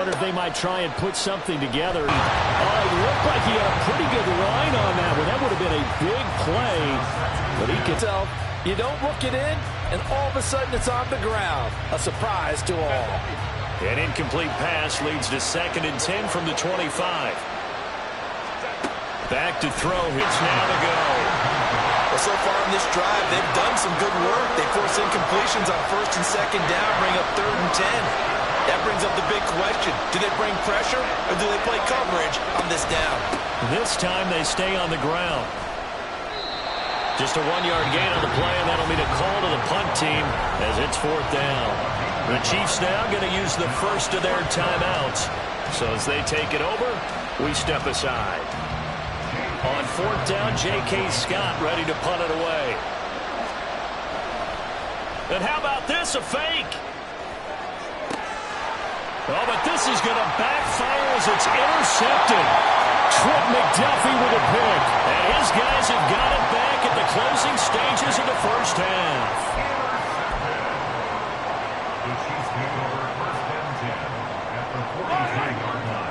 They might try and put something together. Oh, it looked like he had a pretty good line on that one. That would have been a big play. But he can tell. You don't look it in, and all of a sudden it's on the ground. A surprise to all. An incomplete pass leads to 2nd and 10 from the 25. Back to throw. It's now to go. Well, so far in this drive, they've done some good work. They force incompletions on 1st and 2nd down, bring up 3rd and 10. That brings up the big question. Do they bring pressure, or do they play coverage on this down? This time they stay on the ground. Just a 1-yard gain on the play, and that'll mean a call to the punt team as it's 4th down. The Chiefs now going to use the first of their timeouts. So as they take it over, we step aside. On 4th down, J.K. Scott ready to punt it away. And how about this, a fake? Oh, but this is going to backfire as it's intercepted. Trent McDuffie with a pick. And his guys have got it back at the closing stages of the first half. The Chiefs take over 1st and 10 at the 45-yard line.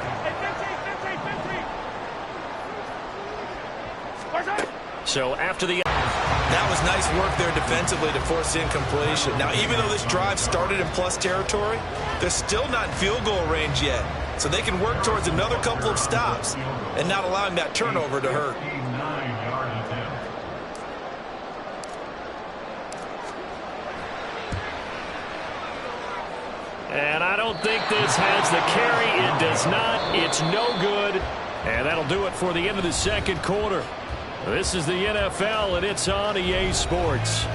So after the... That was nice work there defensively to force incompletion. Now, even though this drive started in plus territory, they're still not in field goal range yet. So they can work towards another couple of stops and not allowing that turnover to hurt. And I don't think this has the carry. It does not. It's no good. And that'll do it for the end of the 2nd quarter. This is the NFL, and it's on EA Sports.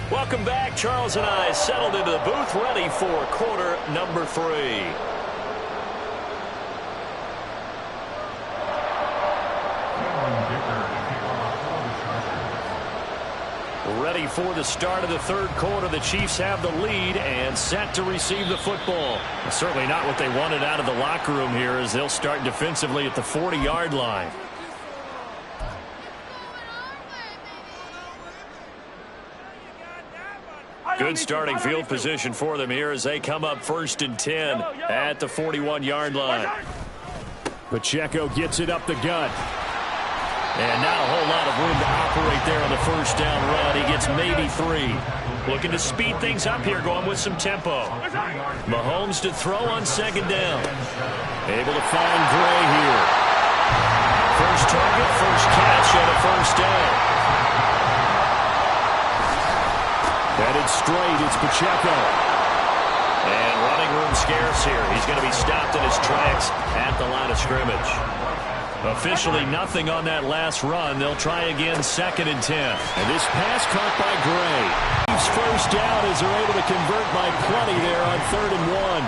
Welcome back. Charles and I settled into the booth, ready for quarter number 3. Ready for the start of the 3rd quarter. The Chiefs have the lead and set to receive the football. Certainly not what they wanted out of the locker room here, as they'll start defensively at the 40-yard line. Good starting field position for them here as they come up 1st and 10 at the 41-yard line. Pacheco gets it up the gut. And not a whole lot of room to operate there on the 1st down run. He gets maybe 3. Looking to speed things up here, going with some tempo. Mahomes to throw on 2nd down. Able to find Gray here. First target, first catch, and a 1st down. Headed straight, it's Pacheco. And running room scarce here. He's going to be stopped in his tracks at the line of scrimmage. Officially nothing on that last run. They'll try again 2nd and 10. And this pass caught by Gray. Chiefs first down as they're able to convert by plenty there on 3rd and 1.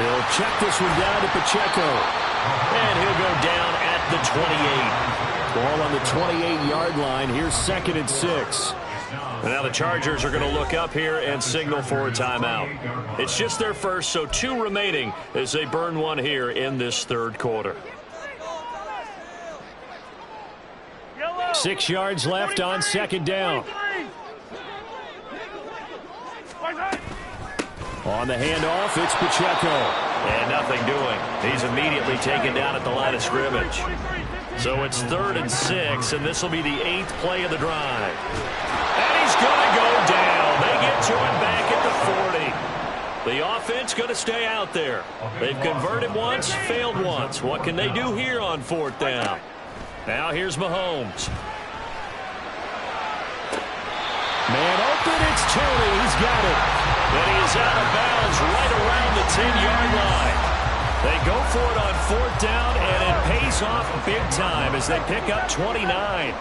They'll check this one down to Pacheco. And he'll go down at the 28. Ball on the 28-yard line. Here's 2nd and 6. And now the Chargers are going to look up here and signal for a timeout. It's just their first, so 2 remaining as they burn one here in this 3rd quarter. 6 yards left on 2nd down. On the handoff, it's Pacheco. And nothing doing. He's immediately taken down at the line of scrimmage. So it's 3rd and 6, and this will be the 8th play of the drive. And he's going to go down. They get to him back at the 40. The offense going to stay out there. They've converted once, failed once. What can they do here on 4th down? Now here's Mahomes. Man open, it's Tony. He's got it. And he is out of bounds right around the 10-yard line. They go for it on 4th down, and it pays off big time as they pick up 29.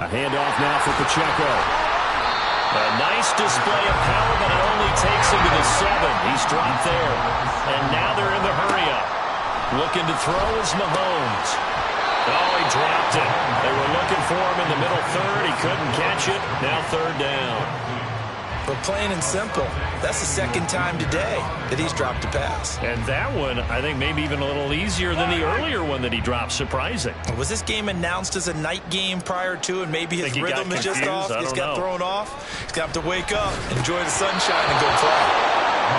A handoff now for Pacheco. A nice display of power, but it only takes him to the 7. He's dropped there. And now they're in the hurry-up. Looking to throw is Mahomes. Oh, he dropped it. They were looking for him in the middle third. He couldn't catch it. Now third down. But plain and simple, that's the second time today that he's dropped a pass. And that one, I think, maybe even a little easier than the earlier one that he dropped. Surprising. Was this game announced as a night game prior to, and maybe his rhythm is just off? He's got thrown off. He's got to wake up, enjoy the sunshine, and go play.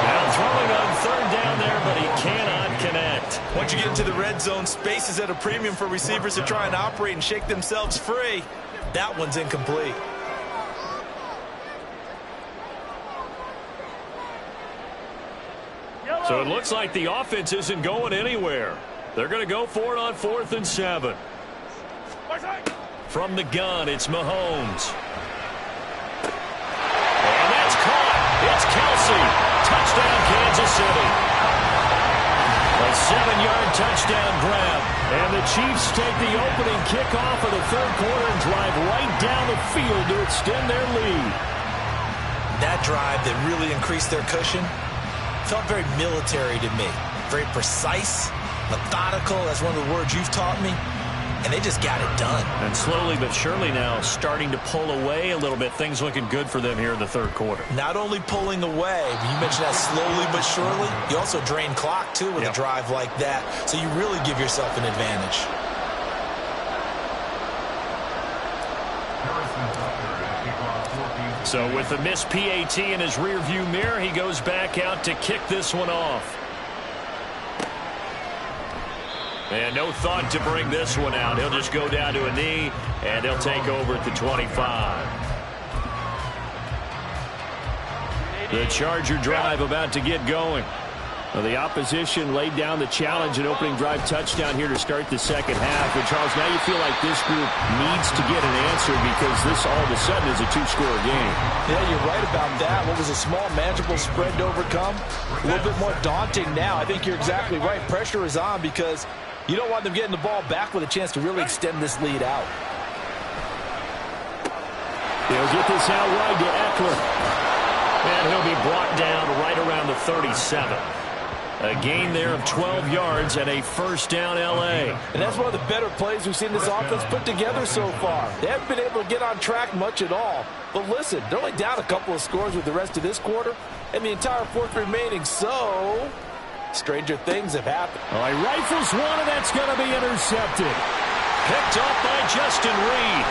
Now throwing on third down there, but he cannot connect. Once you get into the red zone, space is at a premium for receivers to try and operate and shake themselves free. That one's incomplete. So it looks like the offense isn't going anywhere. They're going to go for it on 4th and 7. From the gun, it's Mahomes. And that's caught. It's Kelsey. Touchdown, Kansas City. A 7-yard touchdown grab. And the Chiefs take the opening kickoff of the third quarter and drive right down the field to extend their lead. That drive that really increased their cushion felt very military to me. Very precise, methodical. That's one of the words you've taught me. And they just got it done. And slowly but surely now starting to pull away a little bit. Things looking good for them here in the third quarter. Not only pulling away, but you mentioned that slowly but surely. You also drain clock, too, with a drive like that. So you really give yourself an advantage. So with the missed PAT in his rearview mirror, he goes back out to kick this one off. And no thought to bring this one out. He'll just go down to a knee, and they'll take over at the 25. The Charger drive about to get going. Well, the opposition laid down the challenge and opening drive touchdown here to start the second half. And, Charles, now you feel like this group needs to get an answer because this all of a sudden is a two-score game. Yeah, you're right about that. What was a small, manageable spread to overcome? A little bit more daunting now. I think you're exactly right. Pressure is on because you don't want them getting the ball back with a chance to really extend this lead out. They'll get this out wide to Eckler. And he'll be brought down right around the 37. A gain there of 12 yards and a first down L.A. And that's one of the better plays we've seen this offense put together so far. They haven't been able to get on track much at all. But listen, they're only down a couple of scores with the rest of this quarter and the entire fourth remaining. So, stranger things have happened. All right, rifles one, and that's going to be intercepted. Picked up by Justin Reed.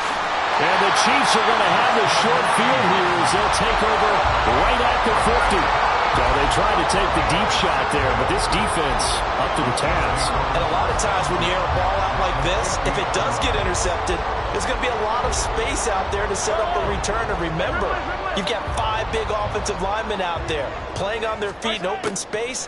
And the Chiefs are going to have the short field here as they'll take over right at the 50. So they tried to take the deep shot there, but this defense up to the task. And a lot of times when you air a ball out like this, if it does get intercepted, there's going to be a lot of space out there to set up a return. And remember, you've got 5 big offensive linemen out there playing on their feet in open space.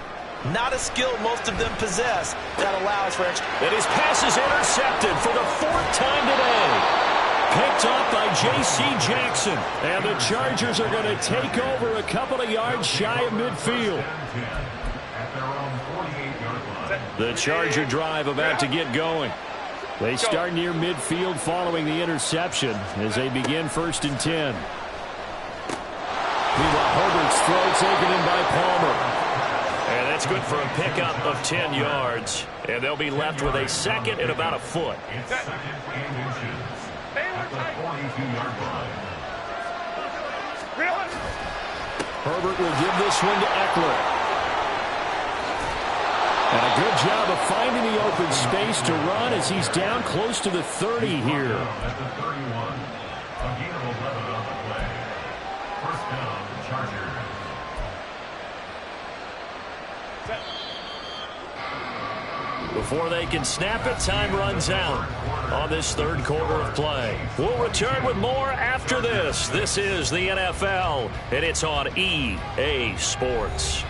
Not a skill most of them possess that allows for extra. And his pass is intercepted for the 4th time today. Picked up by J.C. Jackson. And the Chargers are going to take over a couple of yards shy of midfield. The Charger drive about to get going. They start near midfield following the interception as they begin 1st and 10. Meanwhile, Herbert's throw taken in by Palmer. And that's good for a pickup of 10 yards. And they'll be left with a second and about a foot. Herbert will give this one to Eckler. And a good job of finding the open space to run as he's down close to the 30 here. At the 31, a gain of 11 on the play. First down, Chargers. Before they can snap it, time runs out on this third quarter of play. We'll return with more after this. This is the NFL, and it's on EA Sports.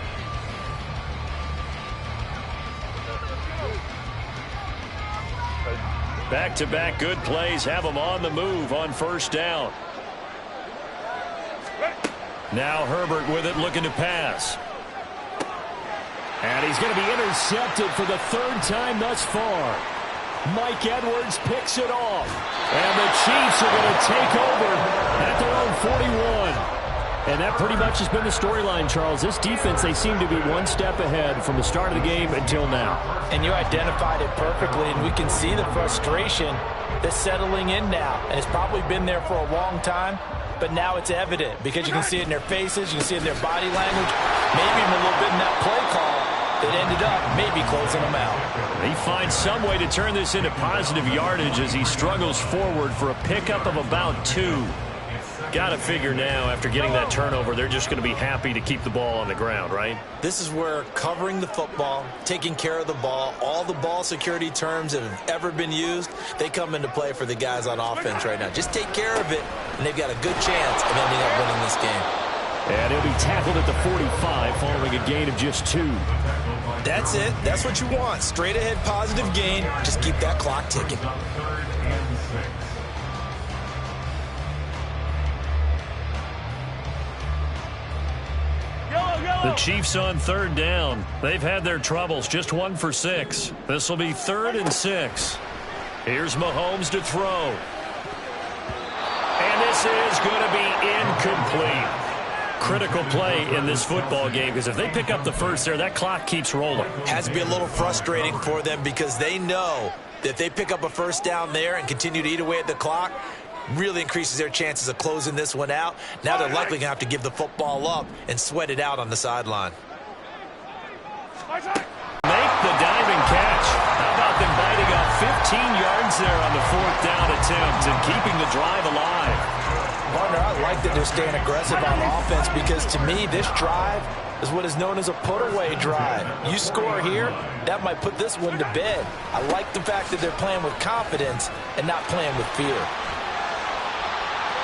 Back-to-back good plays have them on the move on first down. Now Herbert with it, looking to pass. And he's going to be intercepted for the 3rd time thus far. Mike Edwards picks it off. And the Chiefs are going to take over at their own 41. And that pretty much has been the storyline, Charles. This defense, they seem to be one step ahead from the start of the game until now. And you identified it perfectly, and we can see the frustration that's settling in now. And it's probably been there for a long time, but now it's evident because you can see it in their faces, you can see it in their body language, maybe even a little bit in that play call that ended up maybe closing them out. He finds some way to turn this into positive yardage as he struggles forward for a pickup of about 2. Got to figure now, after getting that turnover, they're just going to be happy to keep the ball on the ground, right? This is where covering the football, taking care of the ball, all the ball security terms that have ever been used, they come into play for the guys on offense right now. Just take care of it, and they've got a good chance of ending up winning this game. And he'll be tackled at the 45 following a gain of just 2. That's it. That's what you want. Straight ahead positive gain. Just keep that clock ticking. The Chiefs on 3rd down. They've had their troubles, just 1 for 6. This will be 3rd and 6. Here's Mahomes to throw. And this is going to be incomplete. Critical play in this football game because if they pick up the first there, that clock keeps rolling. Has to be a little frustrating for them because they know that if they pick up a first down there and continue to eat away at the clock, really increases their chances of closing this one out. Now they're likely going to have to give the football up and sweat it out on the sideline. Make the diving catch. How about them biting off 15 yards there on the 4th down attempt and keeping the drive alive? Partner, I like that they're staying aggressive on offense because to me this drive is what is known as a put-away drive. You score here, that might put this one to bed. I like the fact that they're playing with confidence and not playing with fear.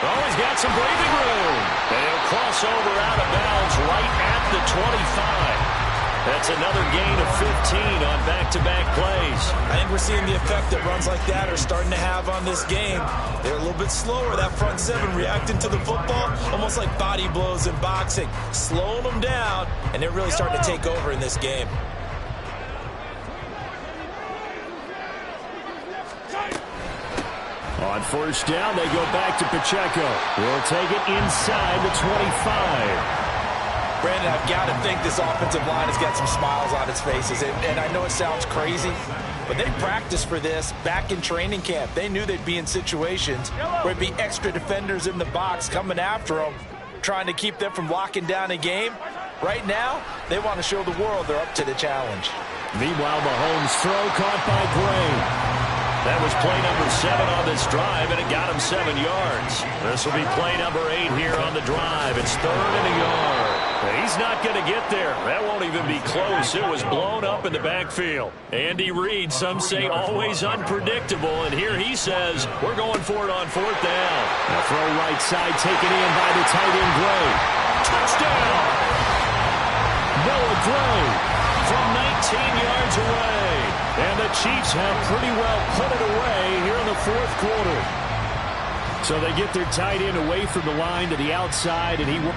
Oh, he's got some breathing room. And he'll cross over out of bounds right at the 25. That's another gain of 15 on back-to-back plays. I think we're seeing the effect that runs like that are starting to have on this game. They're a little bit slower, that front 7 reacting to the football, almost like body blows in boxing, slowing them down, and they're really starting to take over in this game. On 1st down, they go back to Pacheco. We'll take it inside the 25. Brandon, I've got to think this offensive line has got some smiles on its faces. And I know it sounds crazy, but they practiced for this back in training camp. They knew they'd be in situations where it'd be extra defenders in the box coming after them, trying to keep them from locking down a game. Right now, they want to show the world they're up to the challenge. Meanwhile, Mahomes' throw caught by Gray. That was play number 7 on this drive, and it got him 7 yards. This will be play number 8 here on the drive. It's 3rd and a yard. He's not going to get there. That won't even be close. It was blown up in the backfield. Andy Reid, some say always unpredictable, and here he says, we're going for it on 4th down. A throw right side taken in by the tight end Gray. Touchdown! Noah Gray from 19 yards away. And the Chiefs have pretty well put it away here in the 4th quarter. So they get their tight end away from the line to the outside, and he will.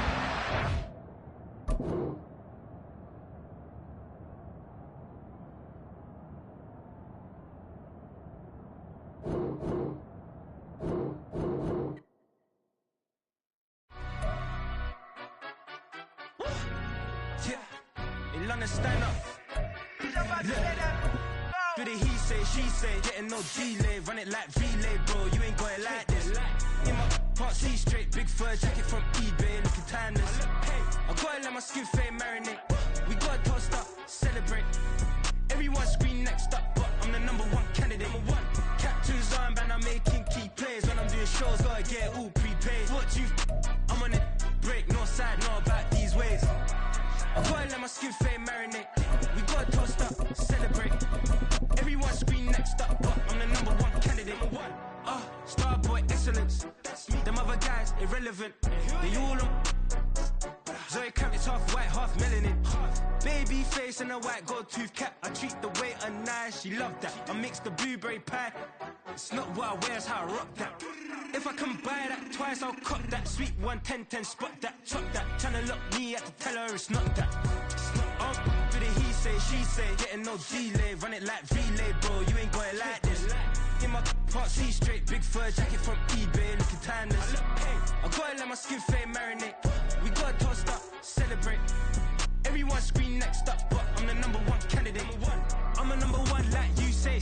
Stand up. Do the he say, she say, getting no delay, run it like relay, bro. You ain't got it like this. In my part C straight, big fur jacket from eBay, looking timeless. I gotta let my skin fade marinate. We gotta toast up, celebrate. Everyone scream next up, but I'm the #1 candidate. Captain's armband, I'm making key plays. When I'm doing shows, gotta get it all prepaid. What you? I'm on it, break, no side, no about these ways. I gotta let my skin fade marinate. We gotta toast up, celebrate. Everyone scream next up, but I'm the #1 candidate. Starboy excellence. Them other guys irrelevant. They all on. Zoe Camp, it's half white, half melanin. Baby face and a white gold tooth cap. I treat the waiter nice, she loved that. I mix the blueberry pie. It's not what I wear, it's how I rock that. If I can buy that twice, I'll cop that. Sweet 110, spot that, chop that. Tryna look me at the teller, it's not that. Do the he say, she say, getting no delay, run it like relay, bro. You ain't got it like this. In my part C straight, big fur jacket from eBay, looking timeless. I gotta let my skin fade marinate. We got tossed up, celebrate. Everyone scream next up, but I'm the number one candidate. I'm a number one like you say.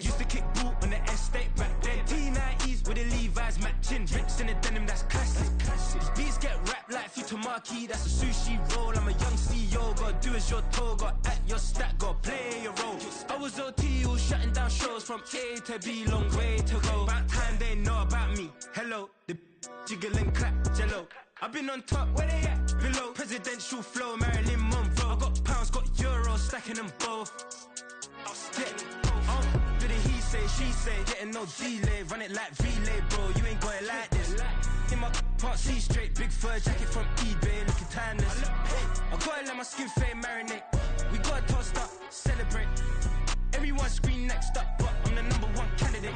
Used to kick ball on the estate back then. T90s with the Levi's matching. Rips in the denim, that's classic. These beats get wrapped like Futamaki. That's a sushi roll. I'm a young CEO. Gotta do as you're told. Got at your stat. Gotta play your role. I was OT, all shutting down shows from A to B. Long way to go. About time they know about me. Hello, the jiggle and clap, jello. I've been on top, where they at? Below. Presidential flow, Marilyn Monroe. I got pounds, got euros, stacking them both. Do the he say, she say, getting no delay. Run it like relay, bro, you ain't got it like this. In my part C straight, big fur jacket from eBay, looking timeless. I gotta let my skin fade marinate. We gotta toast up, celebrate. Everyone scream next up, but I'm the number one candidate.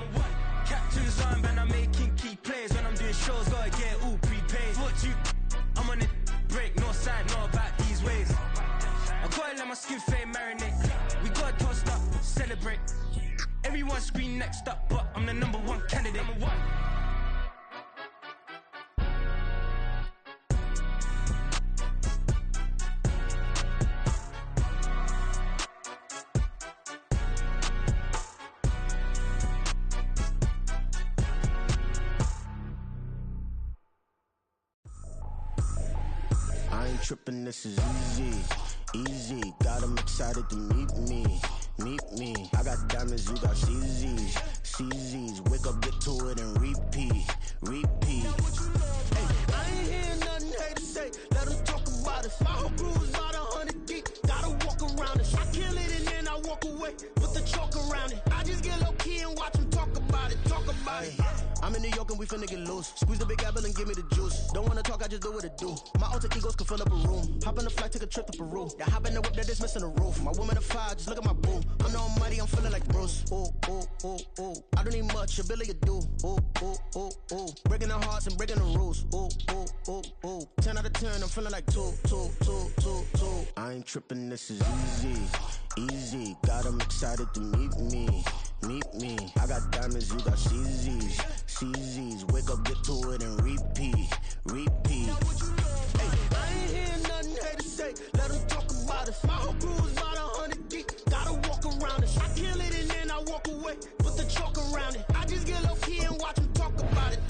Captain's armband, I'm making key plays. When I'm doing shows, gotta get all prepaid. What you, I'm on it, break, no side, know about these ways. I gotta let my skin fade marinate. We gotta toast up, celebrate. Everyone scream next up, but I'm the number one candidate. I ain't tripping, this is easy. Got 'em excited to meet me. I got diamonds, you got CZs. Wake up, get to it, and repeat. Hey, I ain't hearing nothing hate to say. Let 'em talk about us. My whole crew is about 100 deep. Gotta walk around us. I kill it and then I walk away with the chalk around it. I just get low key and watch 'em talk about it. I'm in New York and we finna get loose. Squeeze the big apple and give me the juice. Don't wanna talk, I just do what it do. My alter egos can fill up a room. Hop on the flight, take a trip to Peru. They hop in the whip, that is missing the roof. My woman a fire, just look at my boo. I'm no money, I'm feeling like Bruce. Ooh. I don't need much, ability to do. Ooh. Breaking the hearts and breaking the rules. Ooh. 10 out of 10, I'm feeling like two. I ain't tripping, this is easy. Got 'em excited to meet me. I got diamonds, you got CZs. Wake up, get to it, and repeat. Hey, I ain't hearing nothing hate to say. Let 'em talk about us. My whole crew is about 100 deep. Gotta walk around us. I kill it and then I walk away with the chalk around it. I just get low key and watch 'em talk about it.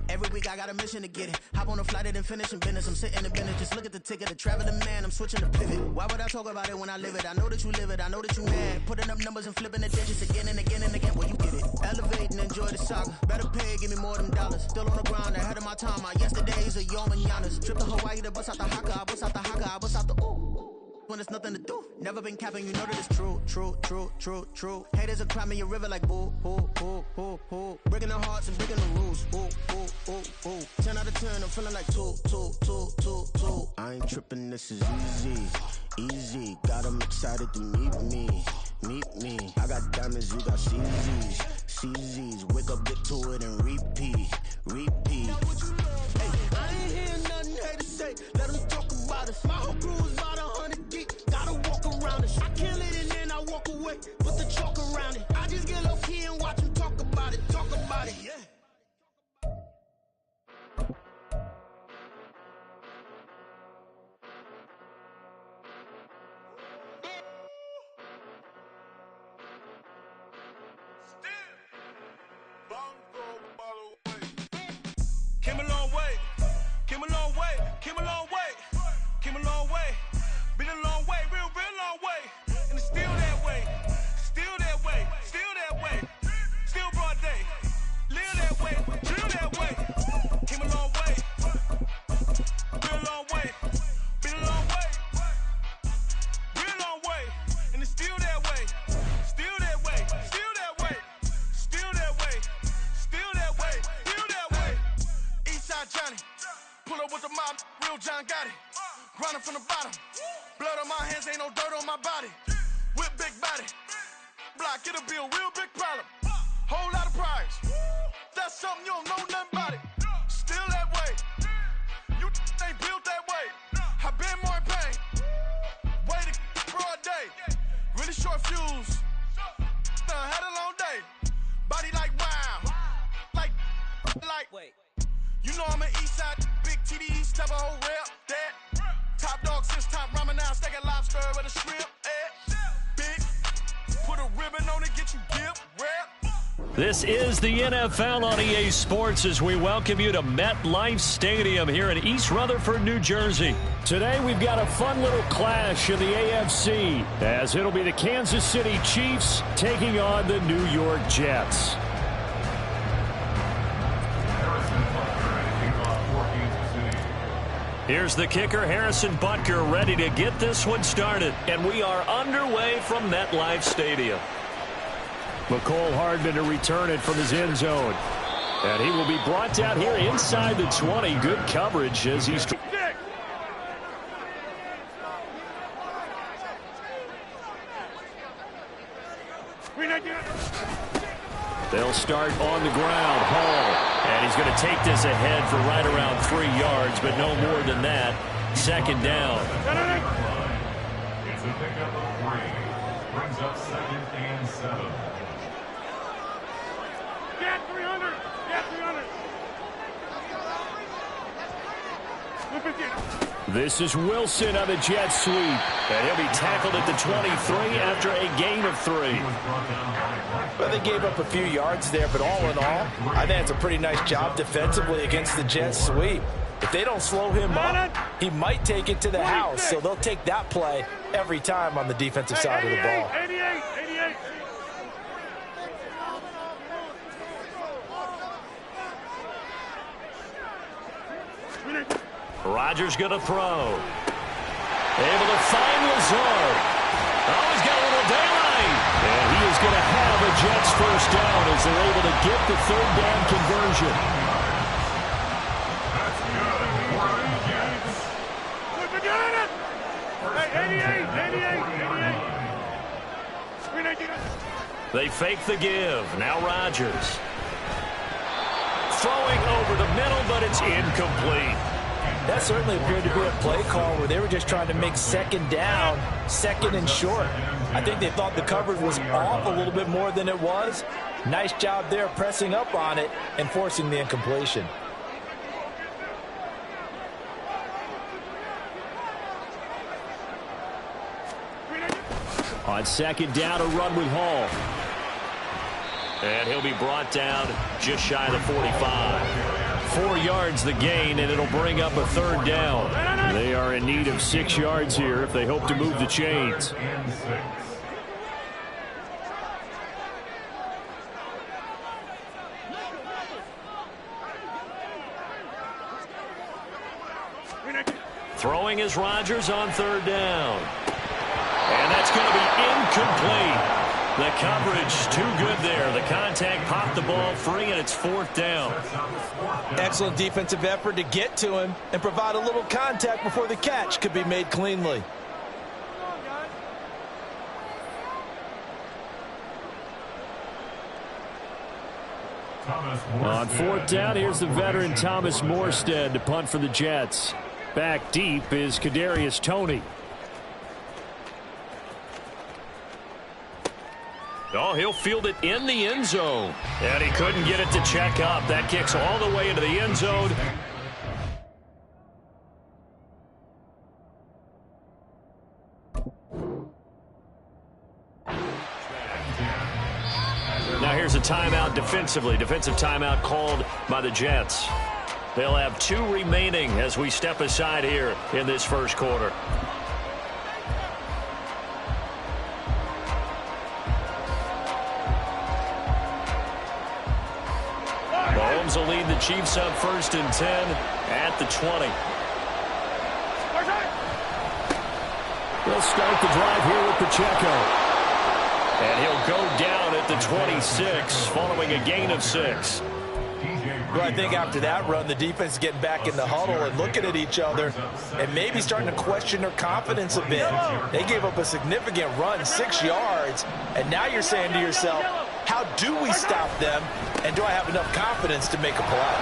Every week I got a mission to get it. Hop on a flight and finish in business. I'm sitting in business. Just look at the ticket. The traveling man, I'm switching the pivot. Why would I talk about it when I live it? I know that you live it. I know that you mad. Putting up numbers and flipping the digits again and again. Well, you get it. Elevate and enjoy the saga. Better pay, give me more than dollars. Still on the ground, ahead of my time. My yesterdays are your mananas. Trip to Hawaii to bust out the haka. I bust out the ooh. When there's nothing to do. Never been capping, you know that it's true. Haters are climbing your river like boo. Breaking the hearts and breaking the rules. Ooh. 10 out of 10, I'm feeling like two. I ain't tripping, this is easy. Got 'em excited to meet me. I got diamonds, you got CZs. Wake up, get to it, and repeat. Hey, I ain't hearing nothing hate to say. Let 'em talk about us. My whole crew is about 100 deep. Gotta walk around us. I kill it and then I walk away with the chalk around it. I just get low key and watch 'em talk about it. Yeah. Came a long way. Been a long way, real long way. And it's still that way. Still broad day. Live that way, drill that way. Came a long way. Real long way. Been a long way. Real long way. And it's still that way. Eastside Johnny. Pull up with the mob, real John got it. Grinding from the bottom. Blood on my hands, ain't no dirt on my body. Whip big body. Block, it'll be a real big problem. Whole lot of prize. That's something you don't know nothing about it. Still that way. You ain't built that way. I been more in pain. Way to broad day. Really short fuse. Had a long day. Body like wow. Like. Wait. You know I'm an Eastside, big TDE, step a whole This is the NFL on EA Sports as we welcome you to MetLife Stadium here in East Rutherford, New Jersey. Today we've got a fun little clash in the AFC as it'll be the Kansas City Chiefs taking on the New York Jets. Here's the kicker, Harrison Butker, ready to get this one started. And we are underway from MetLife Stadium. McCole Hardman to return it from his end zone. And he will be brought down here inside the 20. Good coverage as he's... They'll start on the ground. Hall. And he's going to take this ahead for right around 3 yards, but no more than that. Second down. It's a pickup of 3. Brings up 2nd and 7. Get 300. Get 300. This is Wilson on the jet sweep. And he'll be tackled at the 23 after a gain of 3. Well, they gave up a few yards there, but all in all, I think it's a pretty nice job defensively against the jet sweep. If they don't slow him up, he might take it to the house, so they'll take that play every time on the defensive side of the ball. 88. Rodgers going to throw. Able to find Lazard. Oh, he's got a little daylight. And he is going to have a Jets first down as they're able to get the 3rd down conversion. That's good for the Jets. Hey, 88. They fake the give. Now Rodgers. Throwing over the middle, but it's incomplete. That certainly appeared to be a play call where they were just trying to make 2nd down, 2nd and short. I think they thought the coverage was off a little bit more than it was. Nice job there pressing up on it and forcing the incompletion. On 2nd down, a run with Hall. And he'll be brought down just shy of the 45. 4 yards the gain, and it'll bring up a 3rd down. They are in need of 6 yards here if they hope to move the chains. Throwing is Rodgers on 3rd down. And that's going to be incomplete. The coverage too good there. The contact popped the ball free, and it's 4th down. Excellent defensive effort to get to him and provide a little contact before the catch could be made cleanly. On 4th down, here's the veteran Thomas Morstead to punt for the Jets. Back deep is Kadarius Toney. Oh, he'll field it in the end zone. And he couldn't get it to check up. That kicks all the way into the end zone. Now here's a timeout defensively. Defensive timeout called by the Jets. They'll have 2 remaining as we step aside here in this first quarter. Mahomes will lead the Chiefs up 1st and 10 at the 20. They'll start the drive here with Pacheco. And he'll go down at the 26 following a gain of 6. Well, I think after that run, the defense is getting back in the huddle and looking at each other and maybe starting to question their confidence a bit. They gave up a significant run, 6 yards, and now you're saying to yourself, how do we stop them, and do I have enough confidence to make a play?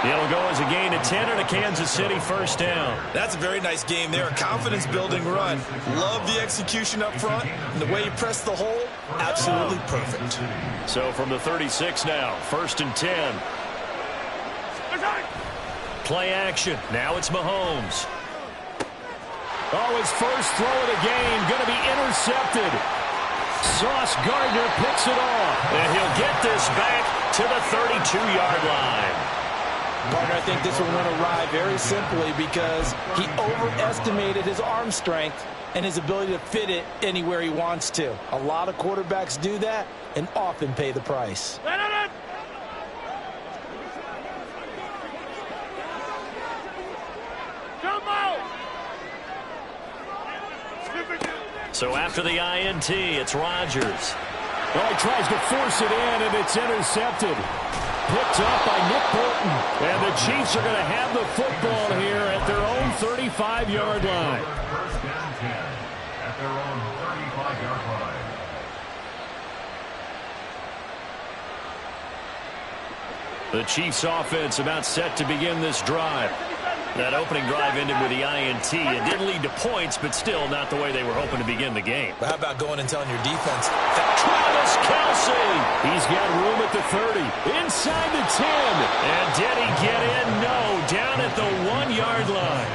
It'll go as a gain of 10 and a Kansas City first down. That's a very nice game there. A confidence-building run. Love the execution up front. And the way you press the hole, absolutely perfect. So from the 36 now, 1st and 10. Play action. Now it's Mahomes. Oh, his first throw of the game going to be intercepted. Sauce Gardner picks it off. And he'll get this back to the 32-yard line. Partner, I think this one went awry very simply because he overestimated his arm strength and his ability to fit it anywhere he wants to. A lot of quarterbacks do that and often pay the price. So after the INT, it's Rodgers. Well, he tries to force it in, and it's intercepted. Picked up by Nick Bolton. And the Chiefs are going to have the football here at their own 35-yard line. First down 10 at their own 35-yard line. The Chiefs offense about set to begin this drive. That opening drive ended with the INT. It didn't lead to points, but still not the way they were hoping to begin the game. But how about going and telling your defense? Travis Kelce. He's got room at the 30. Inside the 10. And did he get in? No. Down at the 1-yard line.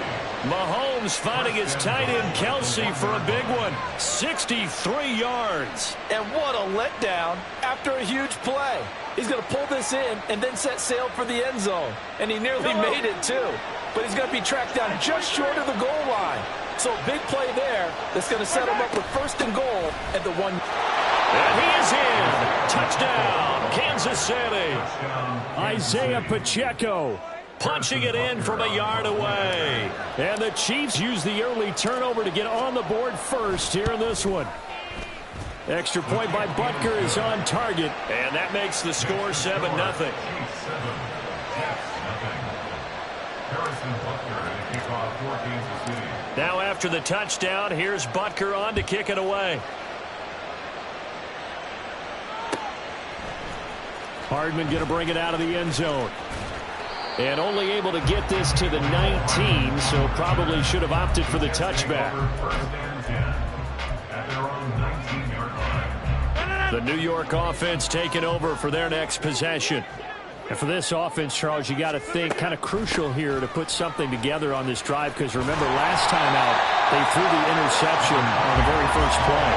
Mahomes finding his tight end Kelce for a big one. 63 yards. And what a letdown after a huge play. He's going to pull this in and then set sail for the end zone. And he nearly made it, too. But he's going to be tracked down just short of the goal line. So a big play there that's going to set him up with first and goal at the 1. And he is in. Touchdown, Kansas City. Isaiah Pacheco punching it in from a yard away. And the Chiefs use the early turnover to get on the board first here in this one. Extra point by Butker is on target. And that makes the score 7-0. Now after the touchdown, here's Butker on to kick it away. Hardman going to bring it out of the end zone. And only able to get this to the 19, so probably should have opted for the touchback. The New York offense taking over for their next possession. And for this offense, Charles, you got to think kind of crucial here to put something together on this drive, because remember last time out they threw the interception on the very first play.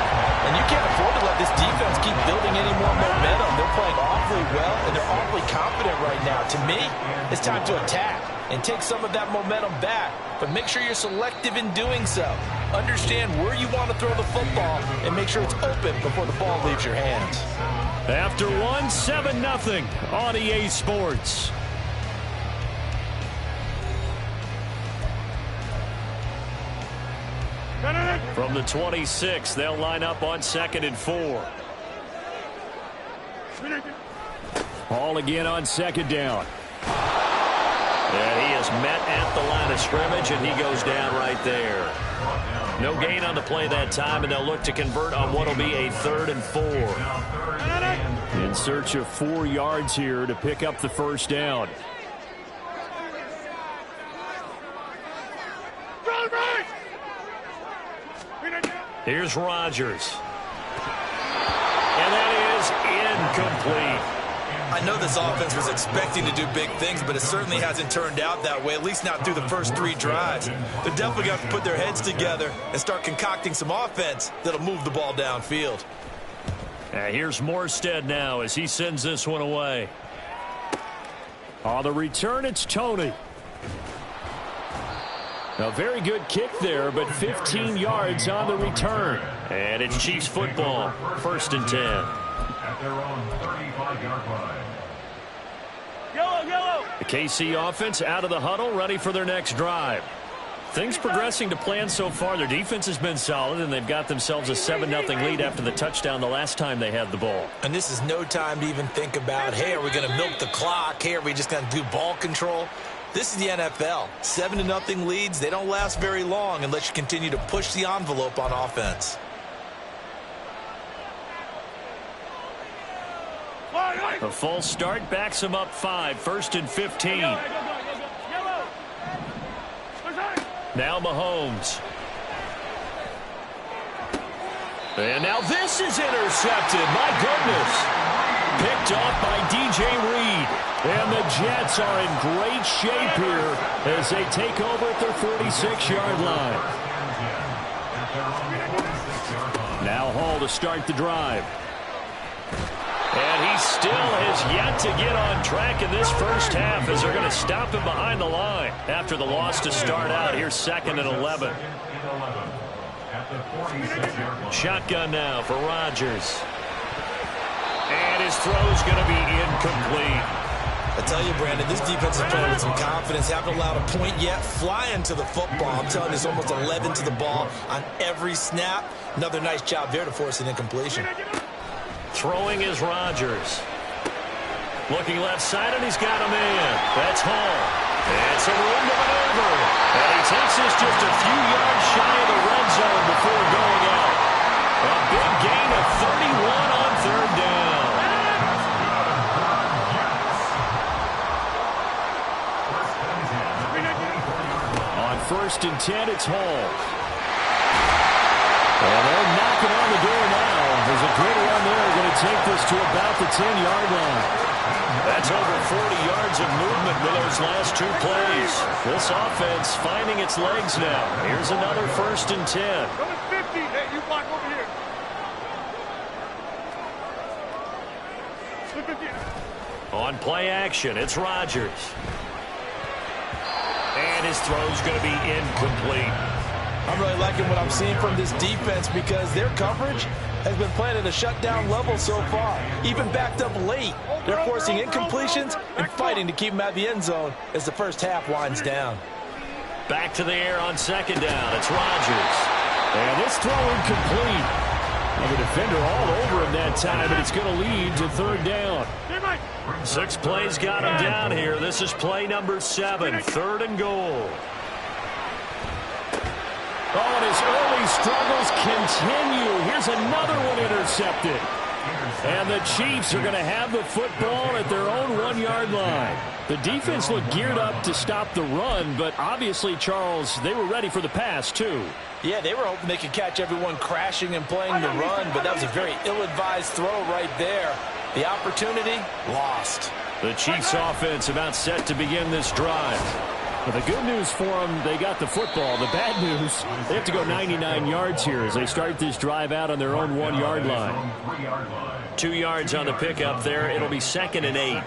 And you can't afford to let this defense keep building any more momentum. They're playing awfully well, and they're awfully confident right now. To me, it's time to attack and take some of that momentum back. But make sure you're selective in doing so. Understand where you want to throw the football and make sure it's open before the ball leaves your hands. After 7-0 on EA Sports. From the 26, they'll line up on 2nd and 4. Ball again on 2nd down. And he is met at the line of scrimmage, and he goes down right there. No gain on the play that time, and they'll look to convert on what will be a 3rd and 4. In search of 4 yards here to pick up the first down. Here's Rodgers. And that is incomplete. I know this offense was expecting to do big things, but it certainly hasn't turned out that way, at least not through the first 3 drives. They're definitely going to have to put their heads together and start concocting some offense that'll move the ball downfield. Here's Morstead now as he sends this one away. On the return, it's Tony. A very good kick there, but 15 yards on the return. And it's Chiefs football, 1st and 10. At their own 35-yard line. The KC offense out of the huddle, ready for their next drive. Things progressing to plan so far. Their defense has been solid, and they've got themselves a 7-0 lead after the touchdown the last time they had the ball. And this is no time to even think about, hey, are we going to milk the clock? Hey, are we just going to do ball control? This is the NFL. 7-0 leads, they don't last very long unless you continue to push the envelope on offense. A false start backs him up 5, 1st and 15. Now Mahomes. And now this is intercepted. My goodness. Picked off by DJ Reed. And the Jets are in great shape here as they take over at their 46-yard line. Now haul to start the drive. And he still has yet to get on track in this first half as they're going to stop him behind the line after the loss to start out. Here's 2nd and 11. Shotgun now for Rodgers. And his throw's going to be incomplete. I tell you, Brandon, this defense is playing with some confidence. Haven't allowed a point yet. Flying to the football. I'm telling you, it's almost 11 to the ball on every snap. Another nice job there to force an incompletion. Throwing is Rodgers. Looking left side, and he's got a man. That's Hall. And some room to maneuver. And he takes this just a few yards shy of the red zone before going out. A big gain of 31 on 3rd down. On 1st and 10, it's Hall. And they're knocking on the door now. There's a good run there. Going to take this to about the 10-yard line. That's over 40 yards of movement with those last 2 plays. This offense finding its legs now. Here's another 1st and 10. Number 50. Hey, you block over here. On play action, it's Rodgers. And his throw's going to be incomplete. I'm really liking what I'm seeing from this defense because their coverage has been playing at a shutdown level so far. Even backed up late, they're forcing incompletions and fighting to keep them out of the end zone as the first half winds down. Back to the air on 2nd down. It's Rodgers. And this throw incomplete. And the defender all over him that time, but it's going to lead to 3rd down. 6 plays got him down here. This is play number 7, 3rd and goal. Oh, and his early struggles continue. Here's another one intercepted. And the Chiefs are going to have the football at their own 1-yard line. The defense looked geared up to stop the run, but obviously, Charles, they were ready for the pass, too. Yeah, they were hoping they could catch everyone crashing and playing the run, but that was a very ill-advised throw right there. The opportunity, lost. The Chiefs offense about set to begin this drive. But the good news for them, they got the football. The bad news, they have to go 99 yards here as they start this drive out on their own 1-yard line. 2 yards on the pickup there. It'll be 2nd and 8.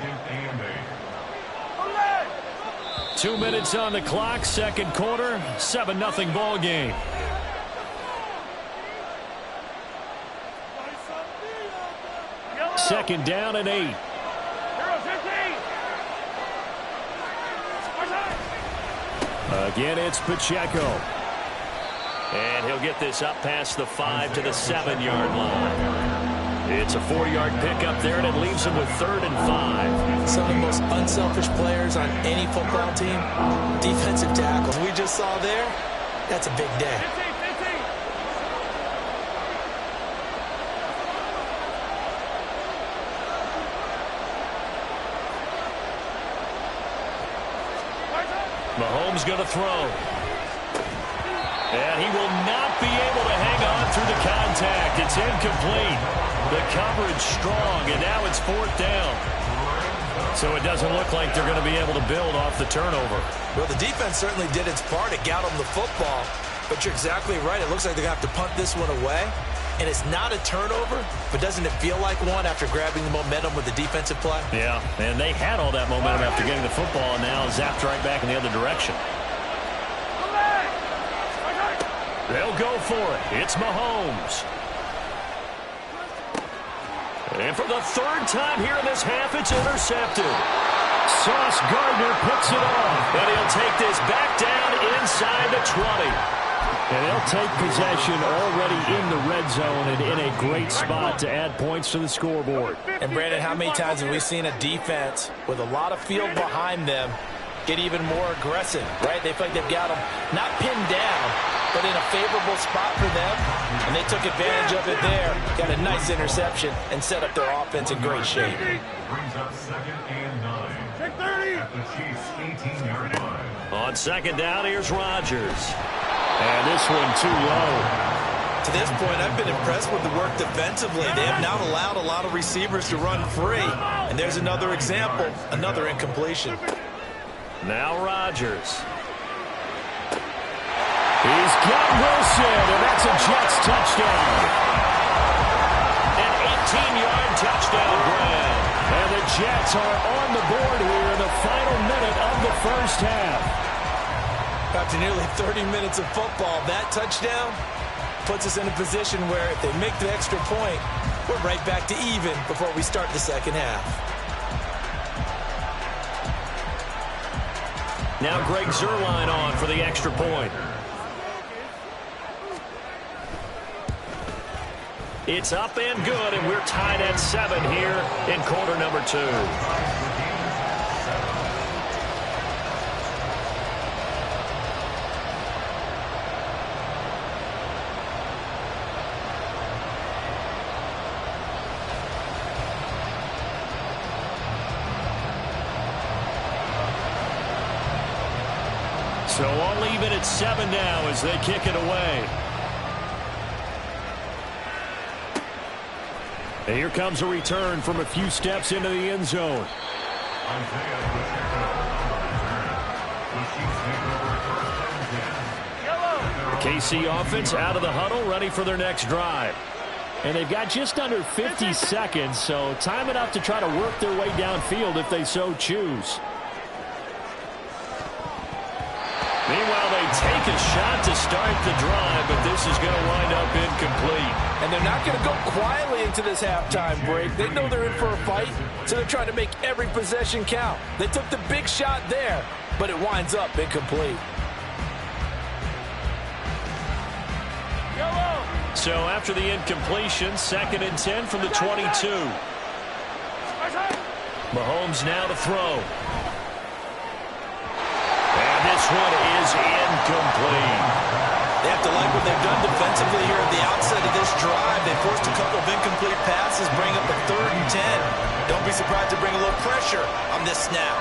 2 minutes on the clock, 2nd quarter, 7-0 ball game. Second down and 8. Again, it's Pacheco. And he'll get this up past the 5 to the 7-yard line. It's a 4-yard pickup there, and it leaves him with 3rd and 5. Some of the most unselfish players on any football team, defensive tackles. We just saw there, that's a big day. Mahomes going to throw. And he will not be able to hang on through the contact. It's incomplete. The coverage strong, and now it's 4th down. So it doesn't look like they're going to be able to build off the turnover. Well, the defense certainly did its part to get them the football. But you're exactly right. It looks like they're going to have to punt this one away. And it's not a turnover, but doesn't it feel like one after grabbing the momentum with the defensive play? Yeah, and they had all that momentum after getting the football, and now zapped right back in the other direction. They'll go for it. It's Mahomes. And for the 3rd time here in this half, it's intercepted. Sauce Gardner picks it off, and he'll take this back down inside the 20. And they'll take possession already in the red zone and in a great spot to add points to the scoreboard. And, Brandon, how many times have we seen a defense with a lot of field behind them get even more aggressive, right? They feel like they've got them not pinned down, but in a favorable spot for them. And they took advantage of it there, got a nice interception, and set up their offense in great shape. Brings up 2nd and 9. At the Chiefs' 18-yard line. On 2nd down, here's Rodgers. And this one too low. To this point, I've been impressed with the work defensively. They have not allowed a lot of receivers to run free. And there's another example, another incompletion. Now Rodgers. He's got Wilson, and that's a Jets touchdown. 15-yard touchdown grab. And the Jets are on the board here in the final minute of the first half. After nearly 30 minutes of football, that touchdown puts us in a position where if they make the extra point, we're right back to even before we start the second half. Now Greg Zuerlein on for the extra point. It's up and good, and we're tied at 7 here in quarter number 2. So I'll leave it at 7 now as they kick it away. And here comes a return from a few steps into the end zone. The KC offense out of the huddle, ready for their next drive. And they've got just under 50 seconds, so time enough to try to work their way downfield if they so choose. Meanwhile, they take a shot to start the drive, but this is going to wind up incomplete. And they're not going to go quietly into this halftime break. They know they're in for a fight, so they're trying to make every possession count. They took the big shot there, but it winds up incomplete. So after the incompletion, 2nd and 10 from the 22. Mahomes now to throw. This one is incomplete. They have to like what they've done defensively here at the outset of this drive. They forced a couple of incomplete passes, bring up a 3rd and 10. Don't be surprised to bring a little pressure on this snap.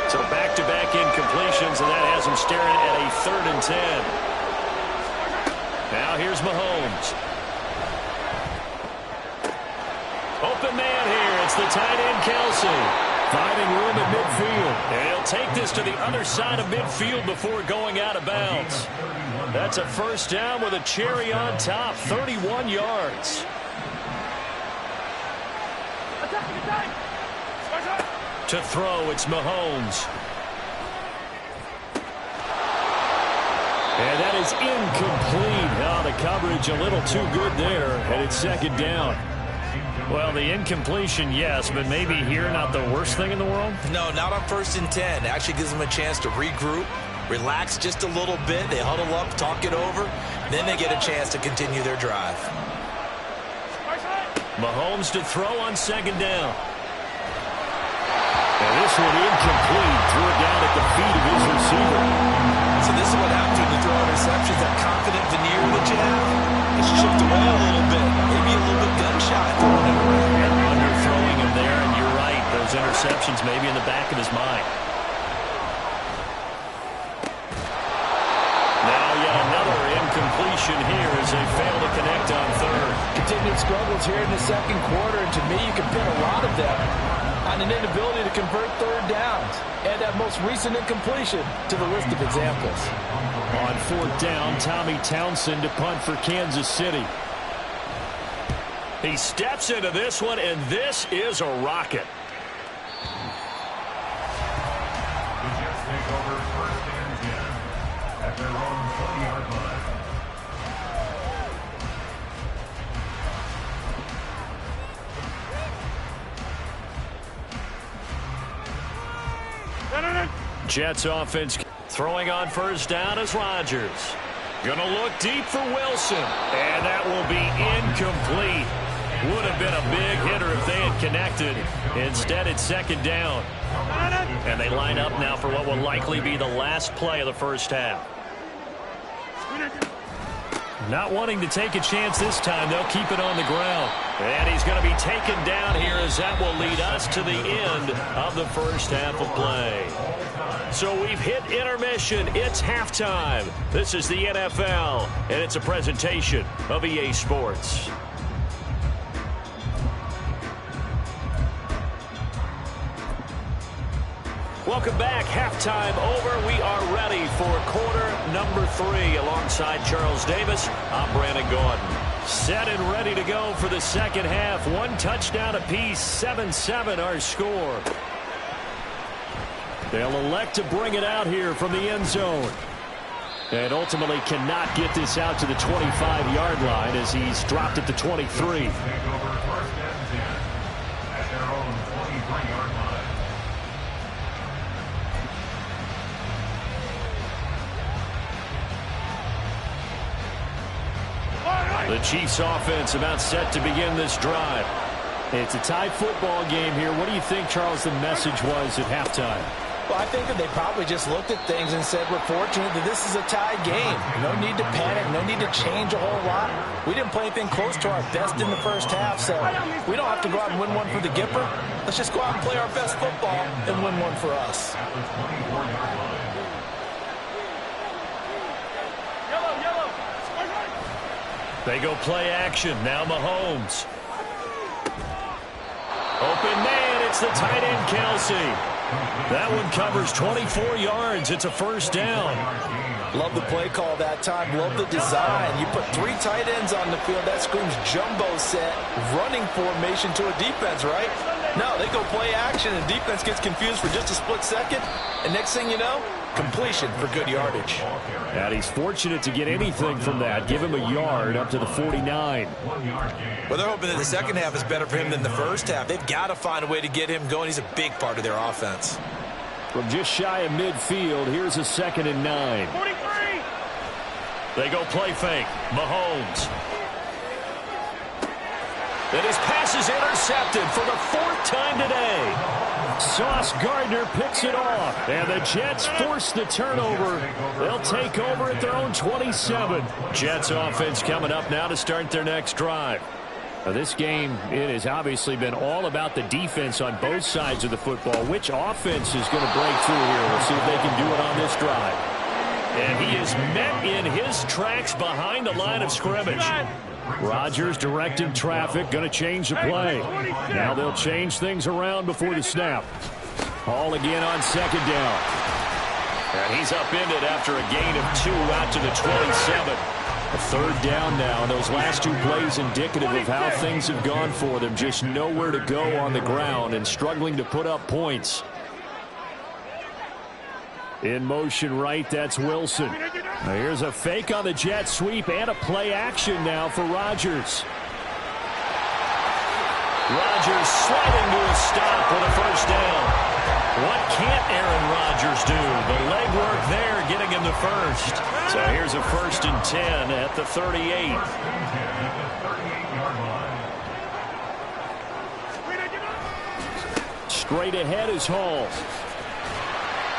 So back-to-back incompletions, and that has them staring at a 3rd and 10. Now here's Mahomes. Open man here. It's the tight end, Kelsey. Finding room at midfield. And he'll take this to the other side of midfield before going out of bounds. That's a first down with a cherry on top. 31 yards. To throw, it's Mahomes. And that is incomplete. Oh, the coverage a little too good there, and it's 2nd down. Well, the incompletion, yes, but maybe here not the worst thing in the world? No, not on 1st and 10. It actually gives them a chance to regroup, relax just a little bit. They huddle up, talk it over, then they get a chance to continue their drive. Mahomes to throw on 2nd down. And this one incomplete. Threw it down at the feet of his receiver. So this is what happens when you throw interceptions. That confident veneer that you have, it's chipped away a little bit. Maybe a little bit gun-shy throwing it around. And underthrowing him there, and you're right. Those interceptions maybe in the back of his mind. Now yet another incompletion here as they fail to connect on 3rd. Continued struggles here in the 2nd quarter, and to me, you can pin a lot of them on an inability to convert 3rd downs. Add that most recent incompletion to the list of examples. On 4th down, Tommy Townsend to punt for Kansas City. He steps into this one, and this is a rocket. The Jets take over 1st and 10 at their own 20-yard line. Jets offense throwing on 1st down as Rodgers. Gonna look deep for Wilson. And that will be incomplete. Would have been a big hitter if they had connected. Instead, it's 2nd down. And they line up now for what will likely be the last play of the first half. Not wanting to take a chance this time, they'll keep it on the ground. And he's going to be taken down here as that will lead us to the end of the first half of play. So we've hit intermission. It's halftime. This is the NFL, and it's a presentation of EA Sports. Welcome back. Halftime over. We are ready for quarter number 3. Alongside Charles Davis, I'm Brandon Gordon. Set and ready to go for the second half. 1 touchdown apiece. 7-7 our score. They'll elect to bring it out here from the end zone. And ultimately cannot get this out to the 25-yard line as he's dropped at the 23. The Chiefs offense about set to begin this drive. It's a tight football game here. What do you think, Charles, the message was at halftime? Well, I think that they probably just looked at things and said, we're fortunate that this is a tie game. No need to panic, no need to change a whole lot. We didn't play anything close to our best in the first half, so we don't have to go out and win one for the Gipper. Let's just go out and play our best football and win one for us. They go play action. Now Mahomes. Open man, it's the tight end, Kelsey. That one covers 24 yards. It's a first down. Love the play call that time. Love the design. You put 3 tight ends on the field. That screams jumbo set, running formation to a defense, right? No, they go play action, and defense gets confused for just a split second. And next thing you know, completion for good yardage. And he's fortunate to get anything from that. Give him a yard up to the 49. Well, they're hoping that the second half is better for him than the first half. They've got to find a way to get him going. He's a big part of their offense. From just shy of midfield, here's a 2nd and 9. 43. They go play fake. Mahomes. And his pass is intercepted for the 4th time today. Sauce Gardner picks it off. And the Jets force the turnover. They'll take over at their own 27. Jets offense coming up now to start their next drive. Now this game, it has obviously been all about the defense on both sides of the football. Which offense is going to break through here? We'll see if they can do it on this drive. And he is met in his tracks behind the line of scrimmage. Rodgers directing traffic, going to change the play. Now they'll change things around before the snap. Hall again on 2nd down. And he's upended after a gain of 2 out to the 27. A 3rd down now, and those last 2 plays indicative of how things have gone for them. Just nowhere to go on the ground and struggling to put up points. In motion right, that's Wilson. Now here's a fake on the jet sweep and a play action now for Rodgers. Rodgers sliding to a stop with a first down. What can't Aaron Rodgers do? The legwork there getting him the first. So here's a 1st and 10 at the 38. Straight ahead is Hall.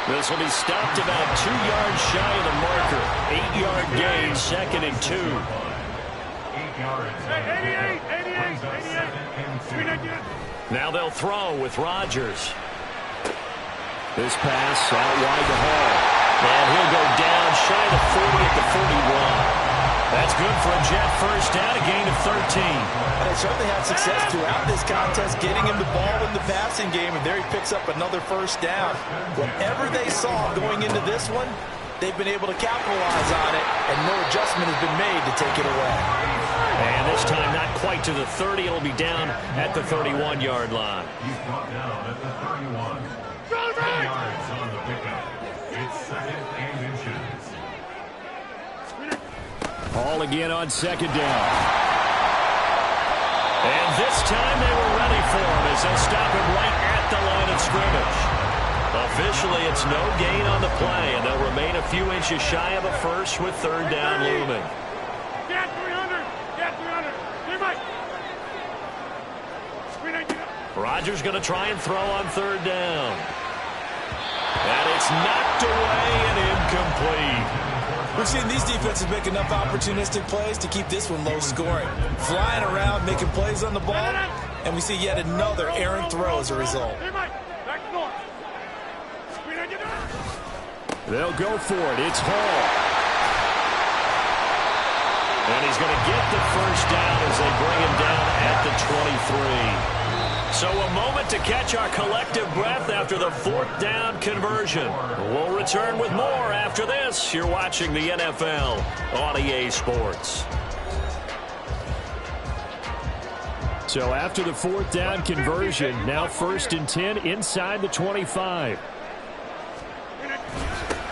This will be stopped about 2 yards shy of the marker. 8-yard gain, 2nd and 2. 88. Now they'll throw with Rodgers. This pass out wide to Hall. And he'll go down shy of the 40 at the 41. That's good for a Jet first down, a gain of 13. And they certainly had success throughout this contest, getting him the ball in the passing game, and there he picks up another first down. Whatever they saw going into this one, they've been able to capitalize on it, and no adjustment has been made to take it away. And this time not quite to the 30. It'll be down at the 31-yard line. He's brought down at the 31. 10 yards on the pickup. It's 2nd and inches. Hall again on 2nd down. And this time they were ready for him as they'll stop him right at the line of scrimmage. Officially, it's no gain on the play, and they'll remain a few inches shy of a first with 3rd down looming. Get 300. Get 300. Rodgers going to try and throw on 3rd down. And it's knocked away and incomplete. We've seen these defenses make enough opportunistic plays to keep this one low scoring. Flying around, making plays on the ball, and we see yet another errant throw as a result. They'll go for it. It's Hall. And he's going to get the first down as they bring him down at the 23. So a moment to catch our collective breath after the 4th down conversion. We'll return with more after this. You're watching the NFL on EA Sports. So after the 4th down conversion, now 1st and 10 inside the 25.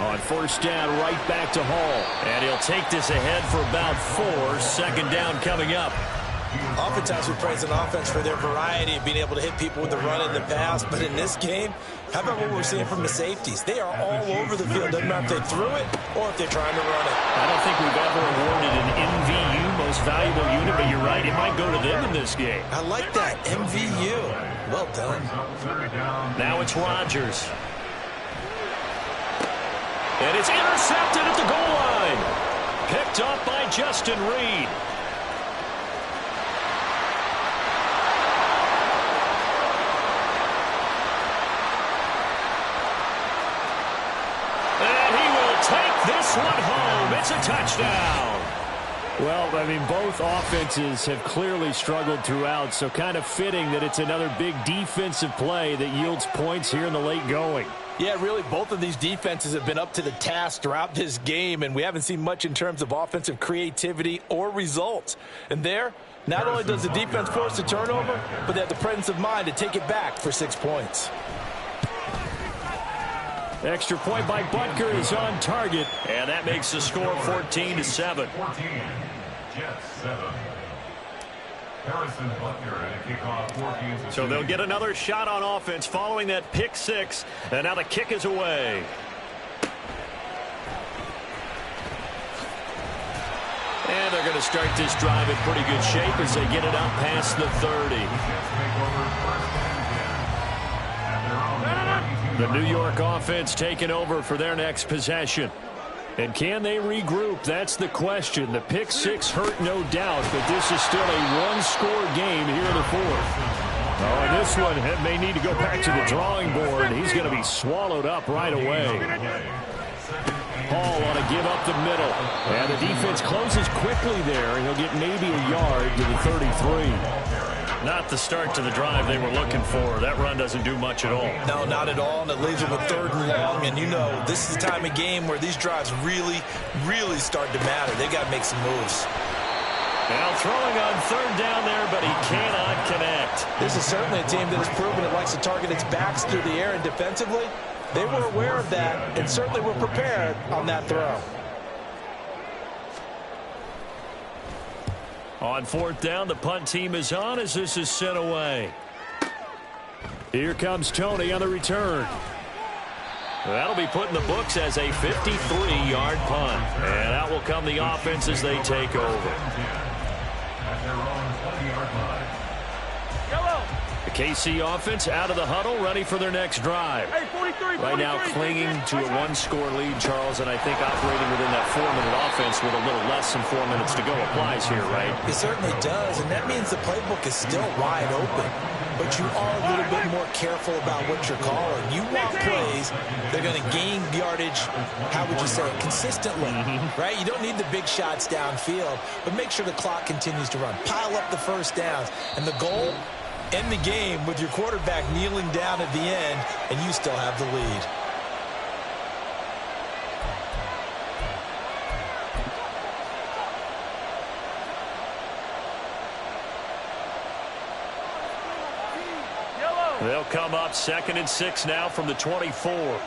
On 1st down, right back to Hall. And he'll take this ahead for about 4. 2nd down coming up. Oftentimes we praise an offense for their variety of being able to hit people with the run and the pass. But in this game, how about what we're seeing from the safeties? They are all over the field. Doesn't matter if they threw it or if they're trying to run it. I don't think we've ever awarded an MVU, most valuable unit, but you're right. It might go to them in this game. I like that. MVU. Well done. Now it's Rodgers. And it's intercepted at the goal line. Picked up by Justin Reed. This one home. It's a touchdown. Well, I mean, both offenses have clearly struggled throughout, so kind of fitting that it's another big defensive play that yields points here in the late going. Yeah, really, both of these defenses have been up to the task throughout this game, and we haven't seen much in terms of offensive creativity or results. And there, not only does the defense force a turnover, but they have the presence of mind to take it back for 6 points. Extra point by Butker is on target, and that makes the score 14-7. 14, Jets 7. Harrison Butker and a kickoff 14-2. So they'll get another shot on offense following that pick 6, and now the kick is away. And they're going to start this drive in pretty good shape as they get it out past the 30. The New York offense taking over for their next possession. And can they regroup? That's the question. The pick 6 hurt, no doubt, but this is still a one-score game here in the 4th. Oh, and this one may need to go back to the drawing board. He's going to be swallowed up right away. Hall on to give up the middle. And the defense closes quickly there, and he'll get maybe a yard to the 33. Not the start to the drive they were looking for. That run doesn't do much at all. No, not at all, and it leaves them with 3rd and long. And you know, this is the time of game where these drives really, really start to matter. They got to make some moves. Now throwing on 3rd down there, but he cannot connect. This is certainly a team that has proven it likes to target its backs through the air, and defensively, they were aware of that and certainly were prepared on that throw. On 4th down, the punt team is on as this is sent away. Here comes Tony on the return. That'll be put in the books as a 53-yard punt. And out will come the offense as they take over. The KC offense out of the huddle, ready for their next drive. Right now clinging to a one-score lead, Charles, and I think operating within that 4-minute offense with a little less than 4 minutes to go applies here, right? It certainly does, and that means the playbook is still wide open. But you are a little bit more careful about what you're calling. You want plays that are going to gain yardage, how would you say it, consistently, right? You don't need the big shots downfield, but make sure the clock continues to run. Pile up the first downs, and the goal, end the game with your quarterback kneeling down at the end, and you still have the lead. They'll come up 2nd and 6 now from the 24.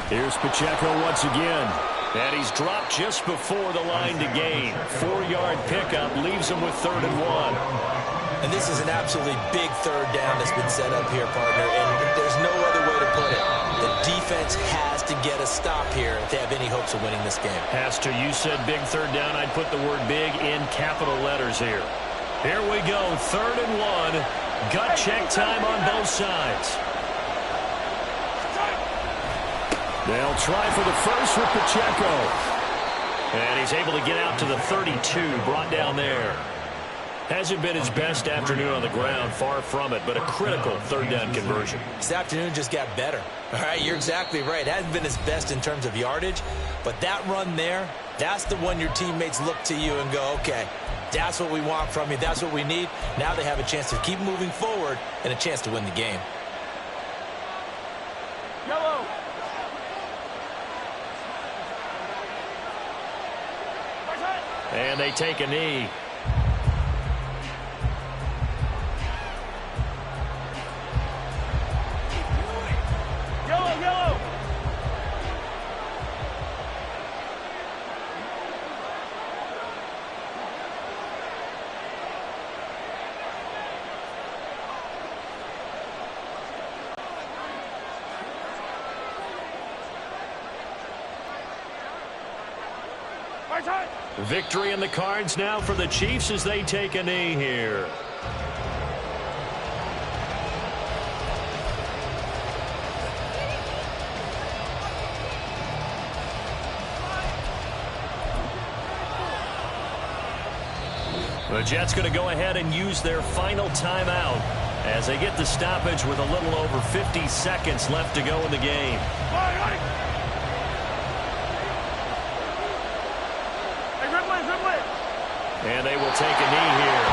Here's Pacheco once again. And he's dropped just before the line to gain. 4-yard pickup leaves him with 3rd and 1. And this is an absolutely big 3rd down that's been set up here, partner. And there's no other way to put it. The defense has to get a stop here if they have any hopes of winning this game. Has to. You said big 3rd down. I'd put the word big in capital letters here. Here we go. 3rd and 1. Gut check time on both sides. They'll try for the first with Pacheco. And he's able to get out to the 32, brought down there. Hasn't been his best afternoon on the ground, far from it, but a critical 3rd down conversion. This afternoon just got better. All right, you're exactly right. Hasn't been his best in terms of yardage, but that run there, That's the one your teammates look to you and go, okay, that's what we want from you. That's what we need. Now they have a chance to keep moving forward and a chance to win the game. Yellow. And they take a knee. Yellow, yellow. Victory in the cards now for the Chiefs as they take a knee here. The Jets going to go ahead and use their final timeout as they get the stoppage with a little over 50 seconds left to go in the game. And they will take a knee here.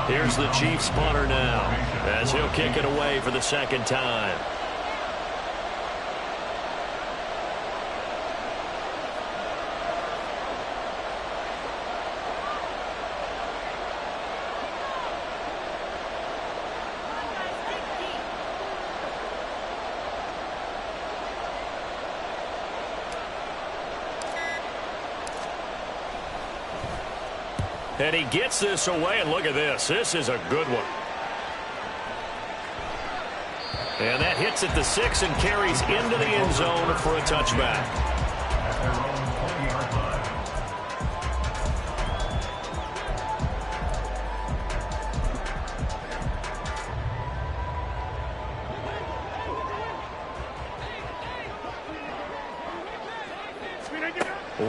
Here's the Chiefs punter now as he'll kick it away for the second time. And he gets this away, and look at this. This is a good one. And that hits at the 6 and carries into the end zone for a touchback. At their own 20-yard line.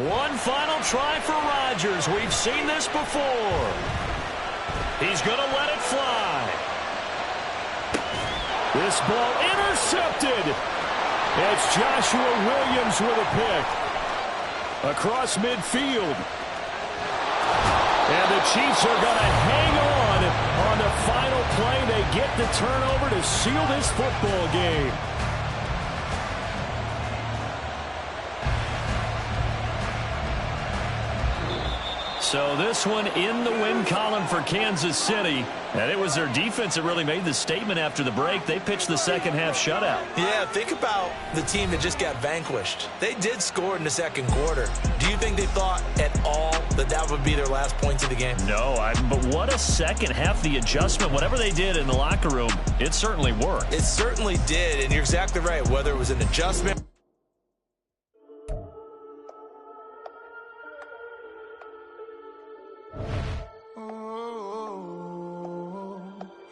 One final try for Rodgers. We've seen this before. He's going to let it fly. This ball intercepted. It's Joshua Williams with a pick. Across midfield. And the Chiefs are going to hang on the final play. They get the turnover to seal this football game. So this one in the win column for Kansas City. And it was their defense that really made the statement after the break. They pitched the second half shutout. Yeah, think about the team that just got vanquished. They did score in the second quarter. Do you think they thought at all that that would be their last points of the game? No, but what a second half. The adjustment, whatever they did in the locker room, it certainly worked. It certainly did, and you're exactly right. Whether it was an adjustment